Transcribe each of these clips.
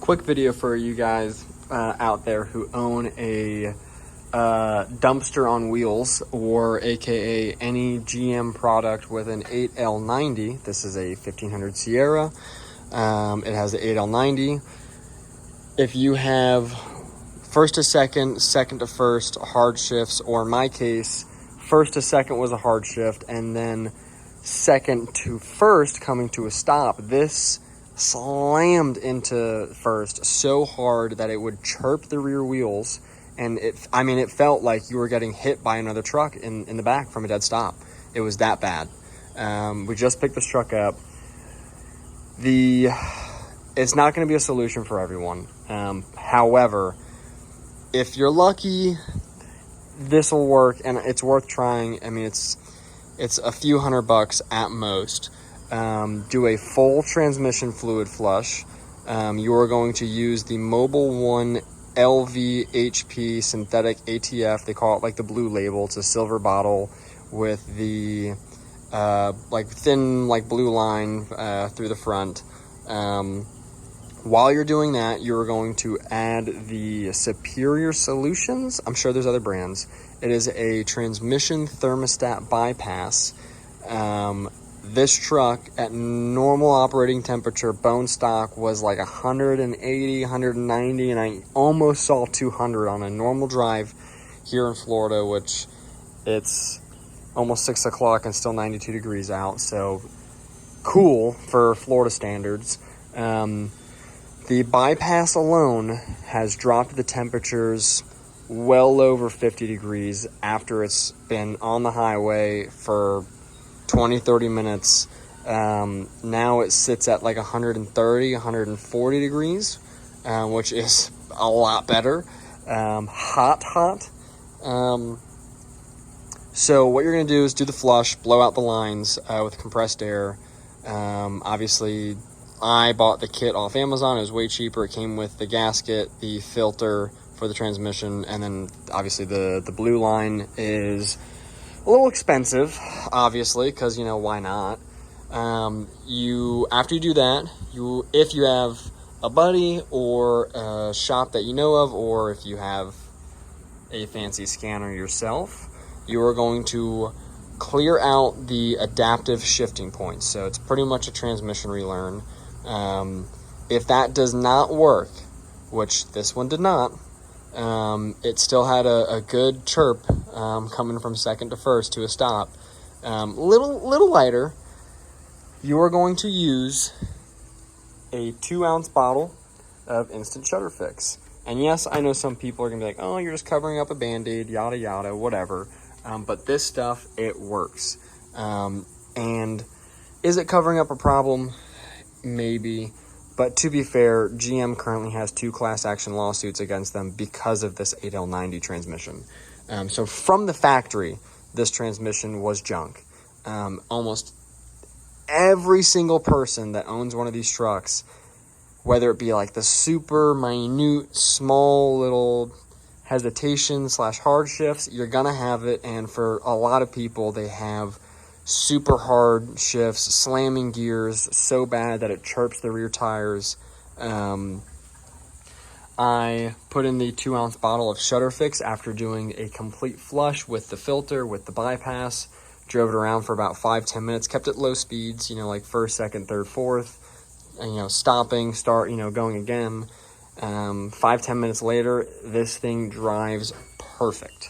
quick video for you guys out there who own a dumpster on wheels, or aka any GM product with an 8L90. This is a 1500 Sierra. It has the 8L90. If you have first to second, second to first hard shifts, or in my case, first to second was a hard shift, and then second to first coming to a stop, this slammed into first so hard that it would chirp the rear wheels, and it felt like you were getting hit by another truck in the back from a dead stop. It was that bad. We just picked this truck up. It's not going to be a solution for everyone. However, if you're lucky, this will work, and it's worth trying. I mean, it's a few $100 at most. Do a full transmission fluid flush. You are going to use the Mobil 1 LVHP synthetic ATF. They call it like the blue label. It's a silver bottle with the thin blue line through the front. While you're doing that, you're going to add the Superior Solutions. I'm sure there's other brands. It is a transmission thermostat bypass. This truck at normal operating temperature, bone stock, was like 180, 190, and I almost saw 200 on a normal drive here in Florida, which it's almost 6 o'clock and still 92 degrees out. So cool for Florida standards. The bypass alone has dropped the temperatures well over 50 degrees after it's been on the highway for 20-30 minutes. Now it sits at like 130, 140 degrees, which is a lot better. Hot. So what you're going to do is do the flush, blow out the lines with compressed air. Obviously, I bought the kit off Amazon. It was way cheaper. It came with the gasket, the filter for the transmission, and then obviously the blue line is a little expensive, obviously, because, why not? After you do that, if you have a buddy or a shop that you know of, or if you have a fancy scanner yourself, you are going to clear out the adaptive shifting points. So it's pretty much a transmission relearn. If that does not work, which this one did not, it still had a good chirp coming from second to first to a stop. Little lighter. You are going to use a 2-ounce bottle of instant shudder fix. And yes, I know some people are gonna be like, oh, you're just covering up a band-aid, yada yada, whatever. But this stuff, it works. And is it covering up a problem? Maybe. But to be fair, GM currently has 2 class action lawsuits against them because of this 8L90 transmission. So from the factory, this transmission was junk. Almost every single person that owns one of these trucks, whether it be like the super minute, small little hesitation / hard shifts, you're gonna have it. And for a lot of people, they have super hard shifts, slamming gears so bad that it chirps the rear tires. I put in the 2-ounce bottle of Shudder Fix after doing a complete flush with the filter, with the bypass, drove it around for about 5-10 minutes, kept it low speeds, like first, second, third, fourth, and, stopping, start, going again. 5-10 minutes later, this thing drives perfect.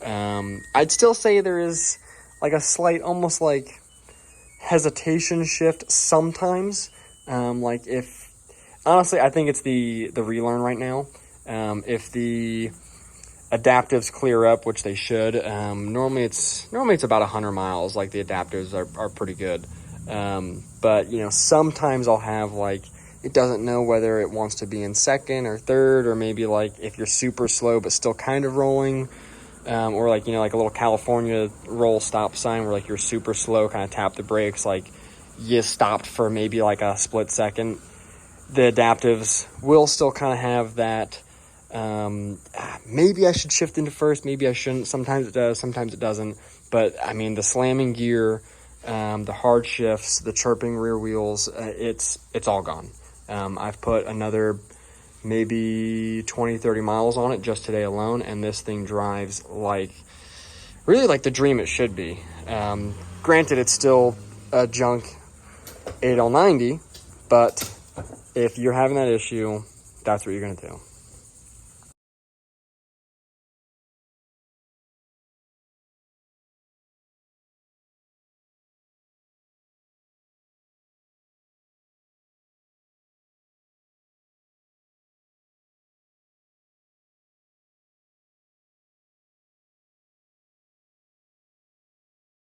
I'd still say there is like a slight, almost like hesitation shift sometimes. Honestly, I think it's the relearn right now. If the adaptives clear up, which they should, normally it's about 100 miles. Like the adapters are pretty good. But sometimes I'll have it doesn't know whether it wants to be in second or third, or maybe if you're super slow but still kind of rolling. Or like a little California roll stop sign where you're super slow, kind of tap the brakes, you stopped for maybe a split second. The adaptives will still kind of have that, maybe I should shift into first, maybe I shouldn't. Sometimes it does, sometimes it doesn't. But the slamming gear, the hard shifts, the chirping rear wheels, it's all gone. I've put another maybe 20, 30 miles on it just today alone, and this thing drives like, really like the dream it should be. Granted, it's still a junk 8L90, but if you're having that issue, that's what you're going to do.